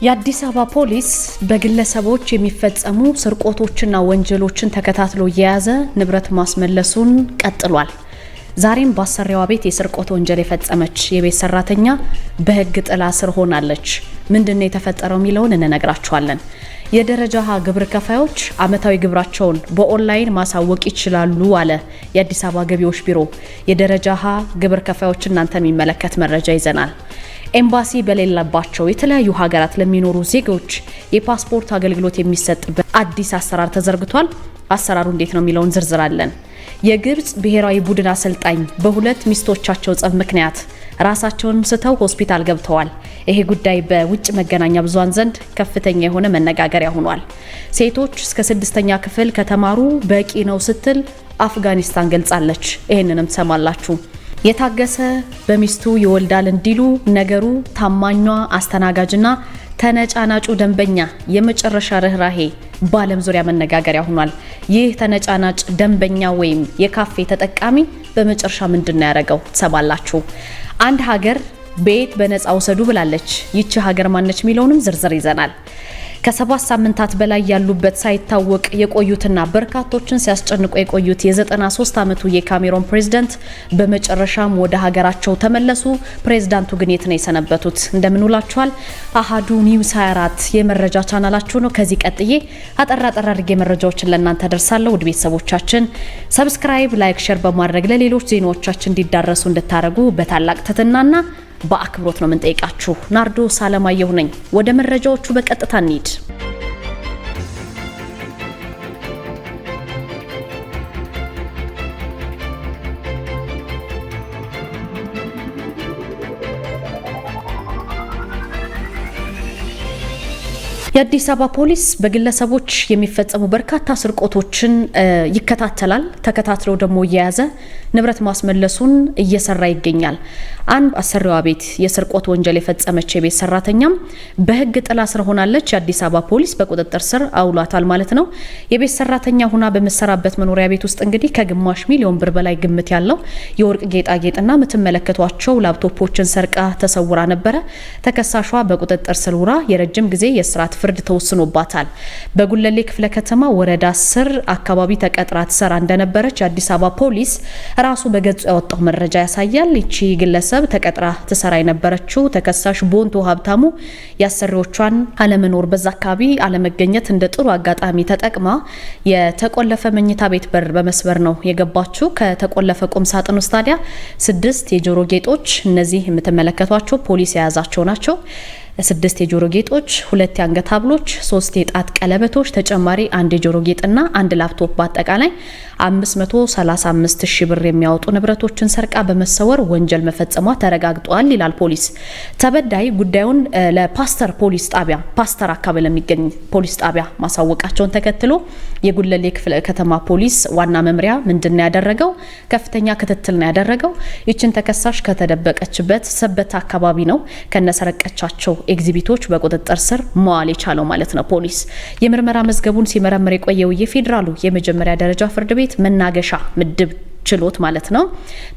የአዲስ አበባ ፖሊስ በግለሰቦች የሚፈጸሙ ስርቆቶችና ወንጀሎችን ተከታትሎ የያዘ ንብረት ማስመለሱን ቀጥሏል። ዛሬም በአሰሪዋ ቤት የስርቆት ወንጀል የፈጸመች የቤት ሰራተኛ በሕግ ጥላ ስር ሆናለች። ምንድነው የተፈጠረው የሚለውን እንነግራችኋለን። የደረጃ ሀ ግብር ከፋዮች ዓመታዊ ግብራቸውን በኦንላይን ማሳወቅ ይችላሉ አለ የአዲስ አበባ ገቢዎች ቢሮ። የደረጃ ሀ ግብር ከፋዮች እናንተን የሚመለከት መረጃ ይዘናል። ኤምባሲ በሌለባቸው የተለያዩ ሀገራት ለሚኖሩ ዜጎች የፓስፖርት አገልግሎት የሚሰጥበት አዲስ አሰራር ተዘርግቷል። አሰራሩ እንዴት ነው የሚለውን ዝርዝር አለን። የግብጽ ብሔራዊ ቡድን አሰልጣኝ በሁለት ሚስቶቻቸው ጸብ ምክንያት ራሳቸውን ስተው ሆስፒታል ገብተዋል። ይሄ ጉዳይ በውጭ መገናኛ ብዙሃን ዘንድ ከፍተኛ የሆነ መነጋገሪያ ሆኗል። ሴቶች እስከ 6ኛ ክፍል ከተማሩ በቂ ነው ስትል አፍጋኒስታን ገልጻለች። ይሄንንም ትሰማላችሁ። የታገሰ በሚስቱ ይወልዳል እንዲሉ ነገሩ ታማኟ አስተናጋጅና ተነጫናጩ ደንበኛ የመጨረሻ ርህራሄ በዓለም ዙሪያ መነጋገሪያ ሆኗል። ይህ ተነጫናጭ ደንበኛ ወይም የካፌ ተጠቃሚ በመጨረሻ ምንድነው ያደረገው ትሰማላችሁ። አንድ ሀገር ቤት በነፃ ውሰዱ ብላለች። ይቺ ሀገር ማነች የሚለውንም ዝርዝር ይዘናል። ከ7 ሳምንታት በላይ ያሉበት ሳይታወቅ የቆዩትና በርካቶችን ሲያስጨንቁ የቆዩት የ93 ዓመቱ የካሜሮን ፕሬዝዳንት በመጨረሻም ወደ ሀገራቸው ተመለሱ። ፕሬዝዳንቱ ግን የት ነው የሰነበቱት? እንደምን ውላችኋል? አሃዱ ኒውስ 24 የመረጃ ቻናላችሁ ነው። ከዚህ ቀጥዬ አጠራ አድርጌ መረጃዎችን ለእናንተ ደርሳለሁ። ውድ ቤተሰቦቻችን ሰብስክራይብ፣ ላይክ፣ ሼር በማድረግ ለሌሎች ዜናዎቻችን እንዲዳረሱ እንድታረጉ በታላቅ ትህትናና በአክብሮት ነው የምንጠይቃችሁ። ናርዶስ አለማየሁ ነኝ። ወደ መረጃዎቹ በቀጥታ እንሂድ። የአዲስ አበባ ፖሊስ በግለሰቦች የሚፈጸሙ በርካታ ስርቆቶችን ይከታተላል። ተከታትለው ደግሞ እየያዘ ንብረት ማስመለሱን እየሰራ ይገኛል። አንድ አሰሪዋ ቤት የስርቆት ወንጀል የፈጸመች የቤት ሰራተኛም በሕግ ጥላ ስር ሆናለች። የአዲስ አበባ ፖሊስ በቁጥጥር ስር አውሏታል ማለት ነው። የቤት ሰራተኛ ሁና በመሰራበት መኖሪያ ቤት ውስጥ እንግዲህ ከግማሽ ሚሊዮን ብር በላይ ግምት ያለው የወርቅ ጌጣጌጥና የምትመለከቷቸው ላፕቶፖችን ሰርቃ ተሰውራ ነበረ። ተከሳሿ በቁጥጥር ስር ውራ የረጅም ጊዜ የእስራት ፍርድ ተወስኖባታል። በጉለሌ ክፍለ ከተማ ወረዳ 10 አካባቢ ተቀጥራ ትሰራ እንደነበረች የአዲስ አበባ ፖሊስ ራሱ በገጹ ያወጣው መረጃ ያሳያል። ይቺ ግለሰብ ተቀጥራ ትሰራ የነበረችው ተከሳሽ ቦንቶ ሀብታሙ ያሰሪዎቿን አለመኖር በዛ አካባቢ አለመገኘት እንደ ጥሩ አጋጣሚ ተጠቅማ የተቆለፈ መኝታ ቤት በር በመስበር ነው የገባችው። ከተቆለፈ ቁም ሳጥን ውስጥ ታዲያ 6 የጆሮ ጌጦች፣ እነዚህ የምትመለከቷቸው ፖሊስ የያዛቸው ናቸው። 6 የጆሮ ጌጦች፣ 2 የአንገት ሀብሎች፣ 3 የጣት ቀለበቶች፣ ተጨማሪ 1 የጆሮ ጌጥና 1 ላፕቶፕ በአጠቃላይ 535 ሺህ ብር የሚያወጡ ንብረቶችን ሰርቃ በመሰወር ወንጀል መፈጸሟ ተረጋግጧል ይላል ፖሊስ። ተበዳይ ጉዳዩን ለፓስተር ፖሊስ ጣቢያ ፓስተር አካባቢ ለሚገኝ ፖሊስ ጣቢያ ማሳወቃቸውን ተከትሎ የጉለሌ ክፍለ ከተማ ፖሊስ ዋና መምሪያ ምንድነው ያደረገው? ከፍተኛ ክትትል ነው ያደረገው። ይችን ተከሳሽ ከተደበቀችበት ሰበታ አካባቢ ነው ከነሰረቀቻቸው ኤግዚቢቶች በቁጥጥር ስር መዋል የቻለው ማለት ነው። ፖሊስ የምርመራ መዝገቡን ሲመረምር የቆየው የፌዴራሉ የመጀመሪያ ደረጃ ፍርድ ቤት መናገሻ ምድብ ችሎት ማለት ነው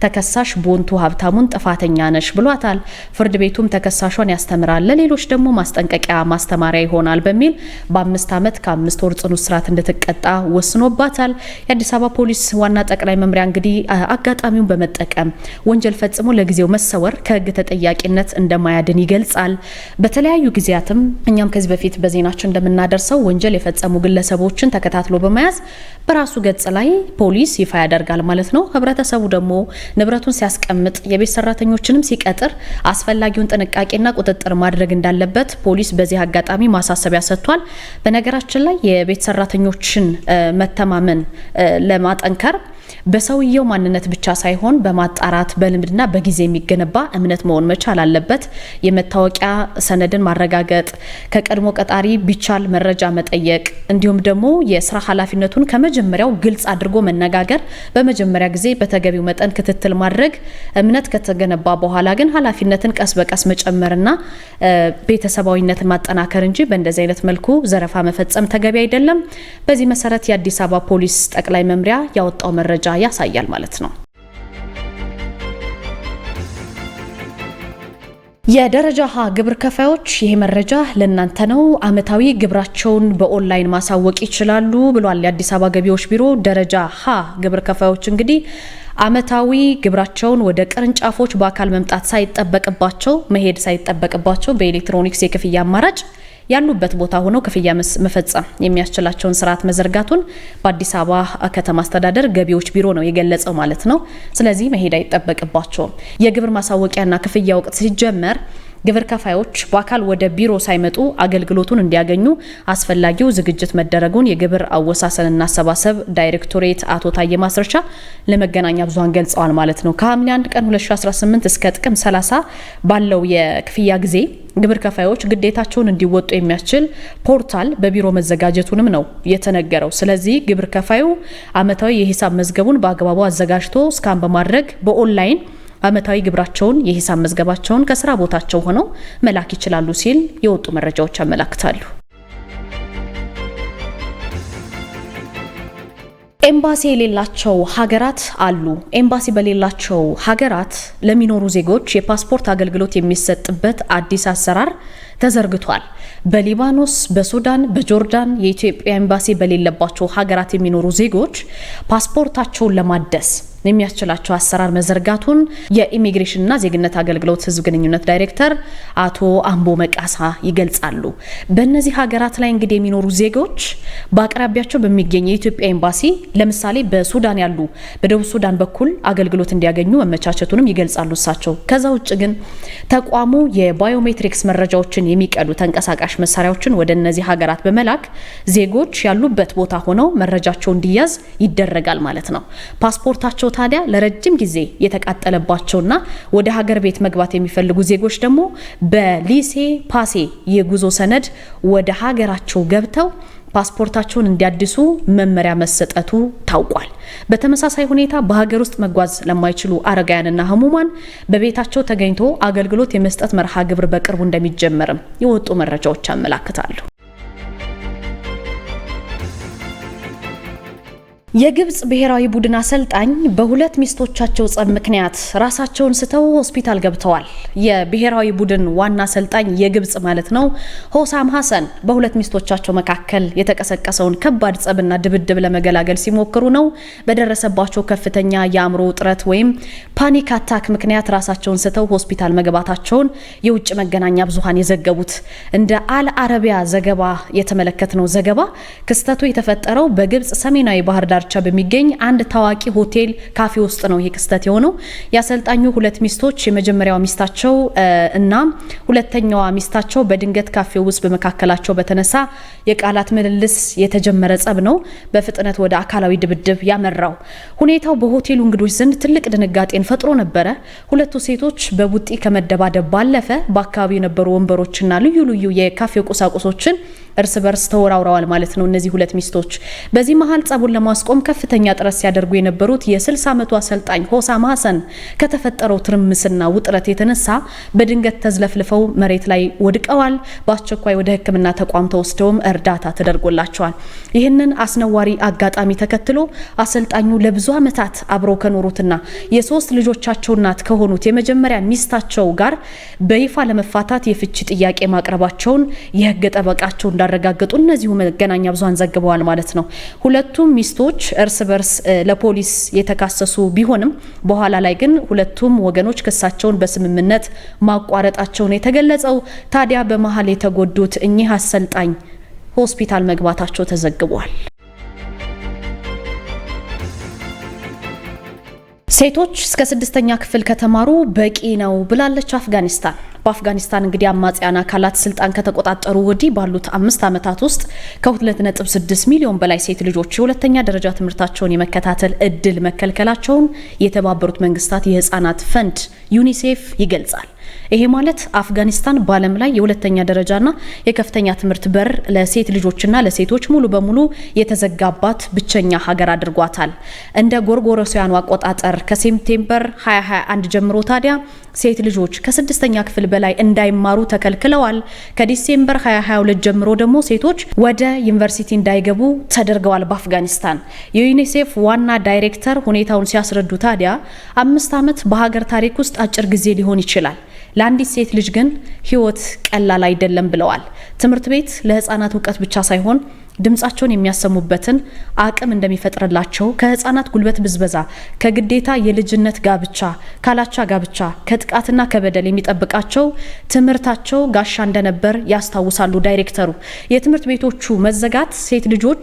ተከሳሽ ቦንቱ ሀብታሙን ጥፋተኛ ነሽ ብሏታል። ፍርድ ቤቱም ተከሳሿን ያስተምራል፣ ለሌሎች ደግሞ ማስጠንቀቂያ ማስተማሪያ ይሆናል በሚል በ5 ዓመት ከ5 ወር ጽኑ እስራት እንድትቀጣ ወስኖባታል። የአዲስ አበባ ፖሊስ ዋና ጠቅላይ መምሪያ እንግዲህ አጋጣሚውን በመጠቀም ወንጀል ፈጽሞ ለጊዜው መሰወር ከሕግ ተጠያቂነት እንደማያድን ይገልጻል። በተለያዩ ጊዜያትም እኛም ከዚህ በፊት በዜናችን እንደምናደርሰው ወንጀል የፈጸሙ ግለሰቦችን ተከታትሎ በመያዝ በራሱ ገጽ ላይ ፖሊስ ይፋ ያደርጋል ማለት ነው። ህብረተሰቡ ደግሞ ንብረቱን ሲያስቀምጥ የቤት ሰራተኞችንም ሲቀጥር አስፈላጊውን ጥንቃቄና ቁጥጥር ማድረግ እንዳለበት ፖሊስ በዚህ አጋጣሚ ማሳሰቢያ ሰጥቷል። በነገራችን ላይ የቤት ሰራተኞችን መተማመን ለማጠንከር በሰውየው ማንነት ብቻ ሳይሆን በማጣራት በልምድና በጊዜ የሚገነባ እምነት መሆን መቻል አለበት። የመታወቂያ ሰነድን ማረጋገጥ፣ ከቀድሞ ቀጣሪ ቢቻል መረጃ መጠየቅ፣ እንዲሁም ደግሞ የስራ ኃላፊነቱን ከመጀመሪያው ግልጽ አድርጎ መነጋገር፣ በመጀመሪያ ጊዜ በተገቢው መጠን ክትትል ማድረግ፣ እምነት ከተገነባ በኋላ ግን ኃላፊነትን ቀስ በቀስ መጨመርና ቤተሰባዊነትን ማጠናከር እንጂ በእንደዚህ አይነት መልኩ ዘረፋ መፈጸም ተገቢ አይደለም። በዚህ መሰረት የአዲስ አበባ ፖሊስ ጠቅላይ መምሪያ ያወጣው መረጃ ያሳያል ማለት ነው። የደረጃ ሀ ግብር ከፋዮች ይሄ መረጃ ለእናንተ ነው። አመታዊ ግብራቸውን በኦንላይን ማሳወቅ ይችላሉ ብሏል የአዲስ አበባ ገቢዎች ቢሮ። ደረጃ ሀ ግብር ከፋዮች እንግዲህ አመታዊ ግብራቸውን ወደ ቅርንጫፎች በአካል መምጣት ሳይጠበቅባቸው መሄድ ሳይጠበቅባቸው በኤሌክትሮኒክስ የክፍያ አማራጭ ያሉበት ቦታ ሆነው ክፍያ መፈጸም የሚያስችላቸውን ስርዓት መዘርጋቱን በአዲስ አበባ ከተማ አስተዳደር ገቢዎች ቢሮ ነው የገለጸው ማለት ነው። ስለዚህ መሄድ አይጠበቅባቸውም። የግብር ማሳወቂያና ክፍያ ወቅት ሲጀመር ግብር ከፋዮች በአካል ወደ ቢሮ ሳይመጡ አገልግሎቱን እንዲያገኙ አስፈላጊው ዝግጅት መደረጉን የግብር አወሳሰንና አሰባሰብ ዳይሬክቶሬት አቶ ታዬ ማስረሻ ለመገናኛ ብዙሃን ገልጸዋል ማለት ነው። ከሐምሌ 1 ቀን 2018 እስከ ጥቅምት 30 ባለው የክፍያ ጊዜ ግብር ከፋዮች ግዴታቸውን እንዲወጡ የሚያስችል ፖርታል በቢሮ መዘጋጀቱንም ነው የተነገረው። ስለዚህ ግብር ከፋዩ አመታዊ የሂሳብ መዝገቡን በአግባቡ አዘጋጅቶ ስካን በማድረግ በኦንላይን አመታዊ ግብራቸውን የሂሳብ መዝገባቸውን ከስራ ቦታቸው ሆነው መላክ ይችላሉ ሲል የወጡ መረጃዎች ያመለክታሉ። ኤምባሲ የሌላቸው ሀገራት አሉ። ኤምባሲ በሌላቸው ሀገራት ለሚኖሩ ዜጎች የፓስፖርት አገልግሎት የሚሰጥበት አዲስ አሰራር ተዘርግቷል። በሊባኖስ፣ በሱዳን፣ በጆርዳን የኢትዮጵያ ኤምባሲ በሌለባቸው ሀገራት የሚኖሩ ዜጎች ፓስፖርታቸውን ለማደስ የሚያስችላቸው አሰራር መዘርጋቱን የኢሚግሬሽንና ዜግነት አገልግሎት ህዝብ ግንኙነት ዳይሬክተር አቶ አምቦ መቃሳ ይገልጻሉ። በእነዚህ ሀገራት ላይ እንግዲህ የሚኖሩ ዜጎች በአቅራቢያቸው በሚገኝ የኢትዮጵያ ኤምባሲ ለምሳሌ በሱዳን ያሉ በደቡብ ሱዳን በኩል አገልግሎት እንዲያገኙ መመቻቸቱንም ይገልጻሉ እሳቸው። ከዛ ውጭ ግን ተቋሙ የባዮሜትሪክስ መረጃዎችን የሚቀዱ ተንቀሳቃሽ መሳሪያዎችን ወደ እነዚህ ሀገራት በመላክ ዜጎች ያሉበት ቦታ ሆነው መረጃቸው እንዲያዝ ይደረጋል ማለት ነው። ፓስፖርታቸው ታዲያ ለረጅም ጊዜ የተቃጠለባቸውና ወደ ሀገር ቤት መግባት የሚፈልጉ ዜጎች ደግሞ በሊሴ ፓሴ የጉዞ ሰነድ ወደ ሀገራቸው ገብተው ፓስፖርታቸውን እንዲያድሱ መመሪያ መሰጠቱ ታውቋል። በተመሳሳይ ሁኔታ በሀገር ውስጥ መጓዝ ለማይችሉ አረጋውያንና ህሙማን በቤታቸው ተገኝቶ አገልግሎት የመስጠት መርሃ ግብር በቅርቡ እንደሚጀመርም የወጡ መረጃዎች ያመለክታሉ። የግብጽ ብሔራዊ ቡድን አሰልጣኝ በሁለት ሚስቶቻቸው ጸብ ምክንያት ራሳቸውን ስተው ሆስፒታል ገብተዋል። የብሔራዊ ቡድን ዋና አሰልጣኝ የግብጽ ማለት ነው ሆሳም ሐሰን በሁለት ሚስቶቻቸው መካከል የተቀሰቀሰውን ከባድ ጸብና ድብድብ ለመገላገል ሲሞክሩ ነው በደረሰባቸው ከፍተኛ የአእምሮ ውጥረት ወይም ፓኒክ አታክ ምክንያት ራሳቸውን ስተው ሆስፒታል መግባታቸውን የውጭ መገናኛ ብዙሃን የዘገቡት። እንደ አል አረቢያ ዘገባ የተመለከትነው ዘገባ ክስተቱ የተፈጠረው በግብጽ ሰሜናዊ ባህር ዳር በሚገኝ አንድ ታዋቂ ሆቴል ካፌ ውስጥ ነው ይህ ክስተት የሆነው። ያሰልጣኙ ሁለት ሚስቶች የመጀመሪያው ሚስታቸው እና ሁለተኛዋ ሚስታቸው በድንገት ካፌው ውስጥ በመካከላቸው በተነሳ የቃላት ምልልስ የተጀመረ ጸብ ነው በፍጥነት ወደ አካላዊ ድብድብ ያመራው። ሁኔታው በሆቴሉ እንግዶች ዘንድ ትልቅ ድንጋጤን ፈጥሮ ነበረ። ሁለቱ ሴቶች በቡጢ ከመደባደብ ባለፈ በአካባቢው የነበሩ ወንበሮችና ልዩ ልዩ የካፌ ቁሳቁሶችን እርስ በርስ ተወራውረዋል ማለት ነው እነዚህ ሁለት ሚስቶች። በዚህ መሃል ጸቡን ለማስቆም ከፍተኛ ጥረት ሲያደርጉ የነበሩት የ60 ዓመቱ አሰልጣኝ ሆሳም ሐሰን ከተፈጠረው ትርምስና ውጥረት የተነሳ በድንገት ተዝለፍልፈው መሬት ላይ ወድቀዋል። በአስቸኳይ ወደ ሕክምና ተቋም ተወስደውም እርዳታ ተደርጎላቸዋል። ይህንን አስነዋሪ አጋጣሚ ተከትሎ አሰልጣኙ ለብዙ ዓመታት አብረው ከኖሩትና የሶስት ልጆቻቸው እናት ከሆኑት የመጀመሪያ ሚስታቸው ጋር በይፋ ለመፋታት የፍቺ ጥያቄ ማቅረባቸውን የህግ ጠበቃቸው እንዳረጋገጡ እነዚሁ መገናኛ ብዙሃን ዘግበዋል ማለት ነው። ሁለቱም ሚስቶች እርስ በርስ ለፖሊስ የተካሰሱ ቢሆንም በኋላ ላይ ግን ሁለቱም ወገኖች ክሳቸውን በስምምነት ማቋረጣቸውን የተገለጸው። ታዲያ በመሃል የተጎዱት እኚህ አሰልጣኝ ሆስፒታል መግባታቸው ተዘግቧል። ሴቶች እስከ 6ኛ ክፍል ከተማሩ በቂ ነው ብላለች አፍጋኒስታን። በአፍጋኒስታን እንግዲህ አማጽያን አካላት ስልጣን ከተቆጣጠሩ ወዲህ ባሉት 5 ዓመታት ውስጥ ከ2.6 ሚሊዮን በላይ ሴት ልጆች የሁለተኛ ደረጃ ትምህርታቸውን የመከታተል እድል መከልከላቸውን የተባበሩት መንግስታት የህፃናት ፈንድ ዩኒሴፍ ይገልጻል። ይሄ ማለት አፍጋኒስታን በዓለም ላይ የሁለተኛ ደረጃና የከፍተኛ ትምህርት በር ለሴት ልጆችና ለሴቶች ሙሉ በሙሉ የተዘጋባት ብቸኛ ሀገር አድርጓታል። እንደ ጎርጎሮሳውያኑ አቆጣጠር ከሴፕቴምበር 2021 ጀምሮ ታዲያ ሴት ልጆች ከ6ኛ ክፍል በላይ እንዳይማሩ ተከልክለዋል። ከዲሴምበር 2022 ጀምሮ ደግሞ ሴቶች ወደ ዩኒቨርሲቲ እንዳይገቡ ተደርገዋል። በአፍጋኒስታን የዩኒሴፍ ዋና ዳይሬክተር ሁኔታውን ሲያስረዱ ታዲያ 5 ዓመት በሀገር ታሪክ ውስጥ አጭር ጊዜ ሊሆን ይችላል። ለአንዲት ሴት ልጅ ግን ህይወት ቀላል አይደለም ብለዋል። ትምህርት ቤት ለህፃናት እውቀት ብቻ ሳይሆን ድምጻቸውን የሚያሰሙበትን አቅም እንደሚፈጥርላቸው ከህፃናት ጉልበት ብዝበዛ፣ ከግዴታ የልጅነት ጋብቻ፣ ካላቻ ጋብቻ፣ ከጥቃትና ከበደል የሚጠብቃቸው ትምህርታቸው ጋሻ እንደነበር ያስታውሳሉ ዳይሬክተሩ። የትምህርት ቤቶቹ መዘጋት ሴት ልጆች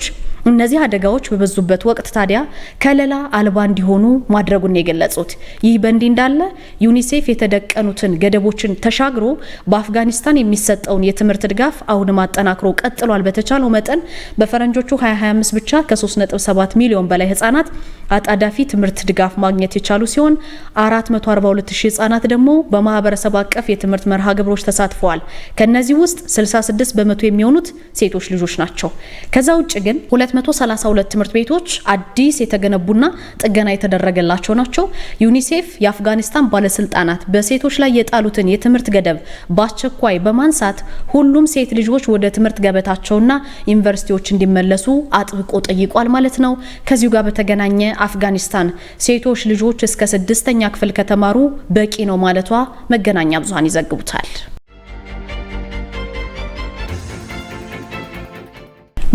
እነዚህ አደጋዎች በበዙበት ወቅት ታዲያ ከለላ አልባ እንዲሆኑ ማድረጉን የገለጹት። ይህ በእንዲህ እንዳለ ዩኒሴፍ የተደቀኑትን ገደቦችን ተሻግሮ በአፍጋኒስታን የሚሰጠውን የትምህርት ድጋፍ አሁንም አጠናክሮ ቀጥሏል። በተቻለው መጠን በፈረንጆቹ 2025 ብቻ ከ3.7 ሚሊዮን በላይ ህጻናት አጣዳፊ ትምህርት ድጋፍ ማግኘት የቻሉ ሲሆን 442 ሺህ ህጻናት ደግሞ በማህበረሰብ አቀፍ የትምህርት መርሃ ግብሮች ተሳትፈዋል። ከነዚህ ውስጥ 66 በመቶ የሚሆኑት ሴቶች ልጆች ናቸው። ከዛ ውጭ ግን 232 ትምህርት ቤቶች አዲስ የተገነቡና ጥገና የተደረገላቸው ናቸው። ዩኒሴፍ የአፍጋኒስታን ባለስልጣናት በሴቶች ላይ የጣሉትን የትምህርት ገደብ በአስቸኳይ በማንሳት ሁሉም ሴት ልጆች ወደ ትምህርት ገበታቸውና ዩኒቨርሲቲዎች እንዲመለሱ አጥብቆ ጠይቋል ማለት ነው። ከዚሁ ጋር በተገናኘ አፍጋኒስታን ሴቶች ልጆች እስከ 6ኛ ክፍል ከተማሩ በቂ ነው ማለቷ መገናኛ ብዙሃን ይዘግቡታል።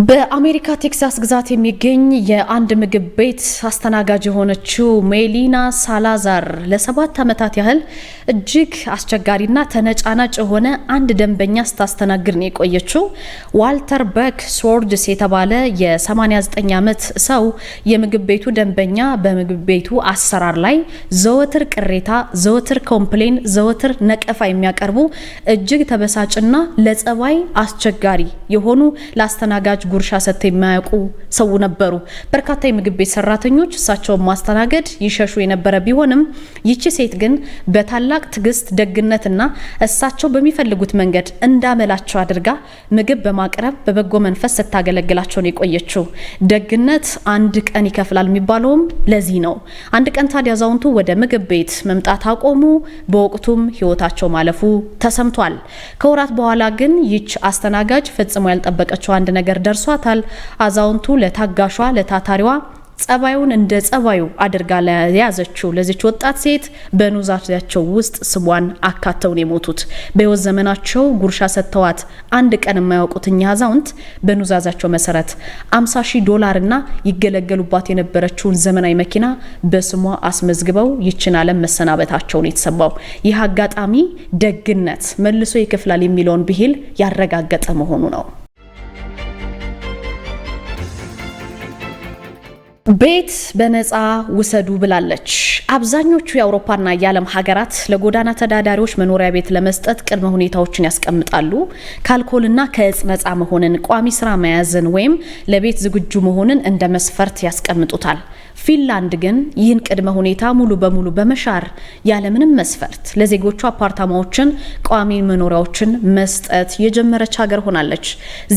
በአሜሪካ ቴክሳስ ግዛት የሚገኝ የአንድ ምግብ ቤት አስተናጋጅ የሆነችው ሜሊና ሳላዛር ለ7 ዓመታት ያህል እጅግ አስቸጋሪና ተነጫናጭ የሆነ አንድ ደንበኛ ስታስተናግድ ነው የቆየችው። ዋልተር በክ ስዎርድስ የተባለ የ89 ዓመት ሰው የምግብ ቤቱ ደንበኛ በምግብ ቤቱ አሰራር ላይ ዘወትር ቅሬታ፣ ዘወትር ኮምፕሌን፣ ዘወትር ነቀፋ የሚያቀርቡ እጅግ ተበሳጭና ለጸባይ አስቸጋሪ የሆኑ ለአስተናጋጅ ጉርሻ ሰጥተው የማያውቁ ሰው ነበሩ። በርካታ የምግብ ቤት ሰራተኞች እሳቸውን ማስተናገድ ይሸሹ የነበረ ቢሆንም ይቺ ሴት ግን በታላቅ ትዕግስት፣ ደግነትና እሳቸው በሚፈልጉት መንገድ እንዳመላቸው አድርጋ ምግብ በማቅረብ በበጎ መንፈስ ስታገለግላቸው ነው የቆየችው። ደግነት አንድ ቀን ይከፍላል የሚባለውም ለዚህ ነው። አንድ ቀን ታዲያ አዛውንቱ ወደ ምግብ ቤት መምጣት አቆሙ። በወቅቱም ህይወታቸው ማለፉ ተሰምቷል። ከወራት በኋላ ግን ይች አስተናጋጅ ፈጽሞ ያልጠበቀችው አንድ ነገር ደርሷታል። አዛውንቱ ለታጋሿ ለታታሪዋ ጸባዩን እንደ ጸባዩ አድርጋ ለያዘችው ለዚች ወጣት ሴት በኑዛዜያቸው ውስጥ ስሟን አካተውን የሞቱት። በህይወት ዘመናቸው ጉርሻ ሰጥተዋት አንድ ቀን የማያውቁት እኛ አዛውንት በኑዛዜያቸው መሰረት $50,000 እና ይገለገሉባት የነበረችውን ዘመናዊ መኪና በስሟ አስመዝግበው ይችን ዓለም መሰናበታቸውን የተሰማው ይህ አጋጣሚ ደግነት መልሶ ይከፍላል የሚለውን ብሂል ያረጋገጠ መሆኑ ነው። ቤት በነፃ ውሰዱ ብላለች። አብዛኞቹ የአውሮፓና የዓለም ሀገራት ለጎዳና ተዳዳሪዎች መኖሪያ ቤት ለመስጠት ቅድመ ሁኔታዎችን ያስቀምጣሉ። ከአልኮልና ከእጽ ነፃ መሆንን፣ ቋሚ ስራ መያዝን ወይም ለቤት ዝግጁ መሆንን እንደ መስፈርት ያስቀምጡታል። ፊንላንድ ግን ይህን ቅድመ ሁኔታ ሙሉ በሙሉ በመሻር ያለምንም መስፈርት ለዜጎቹ አፓርታማዎችን፣ ቋሚ መኖሪያዎችን መስጠት የጀመረች ሀገር ሆናለች።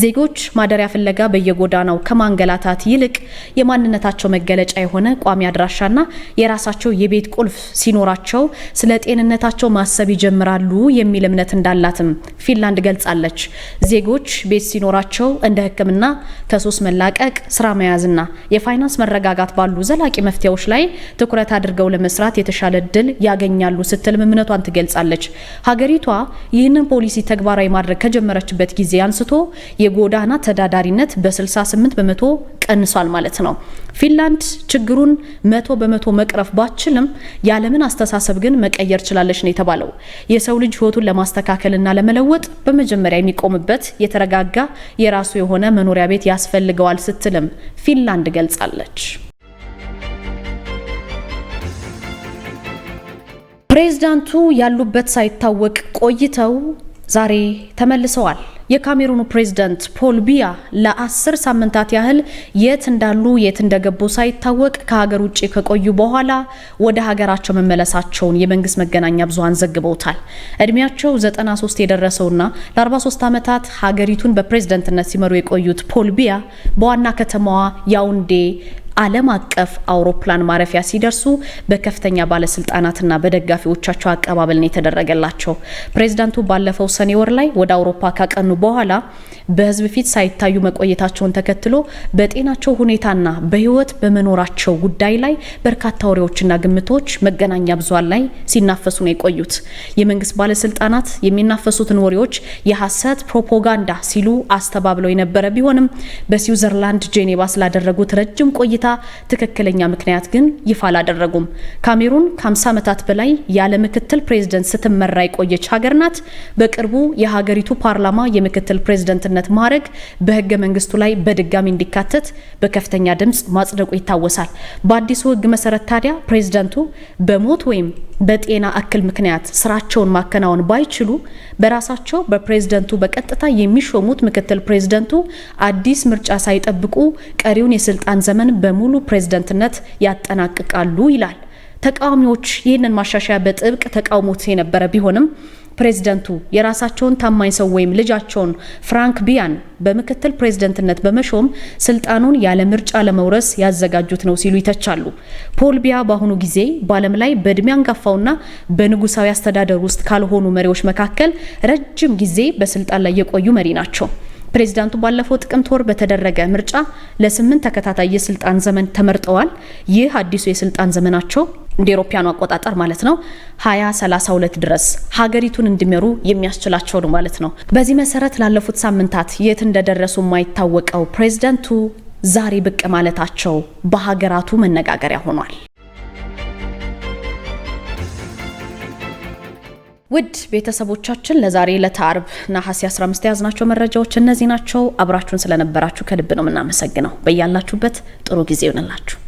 ዜጎች ማደሪያ ፍለጋ በየጎዳናው ከማንገላታት ይልቅ የማንነታቸው መገለጫ የሆነ ቋሚ አድራሻና የራሳቸው የቤት ቁልፍ ሲኖራቸው ስለ ጤንነታቸው ማሰብ ይጀምራሉ የሚል እምነት እንዳላትም ፊንላንድ ገልጻለች። ዜጎች ቤት ሲኖራቸው እንደ ሕክምና፣ ከሱስ መላቀቅ፣ ስራ መያዝና የፋይናንስ መረጋጋት ባሉ ዘላቂ መፍትሄዎች ላይ ትኩረት አድርገው ለመስራት የተሻለ እድል ያገኛሉ ስትል እምነቷን ትገልጻለች። ሀገሪቷ ይህንን ፖሊሲ ተግባራዊ ማድረግ ከጀመረችበት ጊዜ አንስቶ የጎዳና ተዳዳሪነት በ68 በመቶ ቀንሷል ማለት ነው። ፊንላንድ ችግሩን 100 በመቶ መቅረፍ ባችልም ያለምን አስተሳሰብ ግን መቀየር ችላለች ነው የተባለው። የሰው ልጅ ህይወቱን ለማስተካከልና ለመለወጥ በመጀመሪያ የሚቆምበት የተረጋጋ የራሱ የሆነ መኖሪያ ቤት ያስፈልገዋል ስትልም ፊንላንድ ገልጻለች። ፕሬዝዳንቱ ያሉበት ሳይታወቅ ቆይተው ዛሬ ተመልሰዋል። የካሜሩኑ ፕሬዝዳንት ፖል ቢያ ለ10 ሳምንታት ያህል የት እንዳሉ የት እንደገቡ ሳይታወቅ ከሀገር ውጭ ከቆዩ በኋላ ወደ ሀገራቸው መመለሳቸውን የመንግስት መገናኛ ብዙሃን ዘግበውታል። እድሜያቸው 93 የደረሰውና ለ43 ዓመታት ሀገሪቱን በፕሬዝዳንትነት ሲመሩ የቆዩት ፖል ቢያ በዋና ከተማዋ ያውንዴ ዓለም አቀፍ አውሮፕላን ማረፊያ ሲደርሱ በከፍተኛ ባለስልጣናትና በደጋፊዎቻቸው አቀባበል ነው የተደረገላቸው። ፕሬዝዳንቱ ባለፈው ሰኔ ወር ላይ ወደ አውሮፓ ካቀኑ በኋላ በህዝብ ፊት ሳይታዩ መቆየታቸውን ተከትሎ በጤናቸው ሁኔታና በህይወት በመኖራቸው ጉዳይ ላይ በርካታ ወሬዎችና ግምቶች መገናኛ ብዙሃን ላይ ሲናፈሱ ነው የቆዩት። የመንግስት ባለስልጣናት የሚናፈሱትን ወሬዎች የሐሰት ፕሮፓጋንዳ ሲሉ አስተባብለው የነበረ ቢሆንም በስዊዘርላንድ ጄኔቫ ስላደረጉት ረጅም ቆይታ ትክክለኛ ምክንያት ግን ይፋ አላደረጉም። ካሜሩን ከ50 ዓመታት በላይ ያለ ምክትል ፕሬዝዳንት ስትመራ የቆየች ሀገር ናት። በቅርቡ የሀገሪቱ ፓርላማ የምክትል ፕሬዝዳንትነት ማዕረግ በህገ መንግስቱ ላይ በድጋሚ እንዲካተት በከፍተኛ ድምጽ ማጽደቁ ይታወሳል። በአዲሱ ህግ መሰረት ታዲያ ፕሬዝዳንቱ በሞት ወይም በጤና እክል ምክንያት ስራቸውን ማከናወን ባይችሉ በራሳቸው በፕሬዝዳንቱ በቀጥታ የሚሾሙት ምክትል ፕሬዝዳንቱ አዲስ ምርጫ ሳይጠብቁ ቀሪውን የስልጣን ዘመን በሙሉ ፕሬዝዳንትነት ያጠናቅቃሉ ይላል። ተቃዋሚዎች ይህንን ማሻሻያ በጥብቅ ተቃውሞት የነበረ ቢሆንም ፕሬዝዳንቱ የራሳቸውን ታማኝ ሰው ወይም ልጃቸውን ፍራንክ ቢያን በምክትል ፕሬዝዳንትነት በመሾም ስልጣኑን ያለ ምርጫ ለመውረስ ያዘጋጁት ነው ሲሉ ይተቻሉ። ፖል ቢያ በአሁኑ ጊዜ በዓለም ላይ በእድሜ አንጋፋውና በንጉሳዊ አስተዳደር ውስጥ ካልሆኑ መሪዎች መካከል ረጅም ጊዜ በስልጣን ላይ የቆዩ መሪ ናቸው። ፕሬዝዳንቱ ባለፈው ጥቅምት ወር በተደረገ ምርጫ ለ8 ተከታታይ የስልጣን ዘመን ተመርጠዋል። ይህ አዲሱ የስልጣን ዘመናቸው እንደ አውሮፓውያኑ አቆጣጠር ማለት ነው 2032 ድረስ ሀገሪቱን እንዲመሩ የሚያስችላቸው ነው ማለት ነው። በዚህ መሰረት ላለፉት ሳምንታት የት እንደደረሱ የማይታወቀው ፕሬዝዳንቱ ዛሬ ብቅ ማለታቸው በሀገራቱ መነጋገሪያ ሆኗል። ውድ ቤተሰቦቻችን ለዛሬ ለታርብ ነሐሴ 15 ያዝናቸው መረጃዎች እነዚህ ናቸው። አብራችሁን ስለነበራችሁ ከልብ ነው የምናመሰግነው። በያላችሁበት ጥሩ ጊዜ ይሁንላችሁ።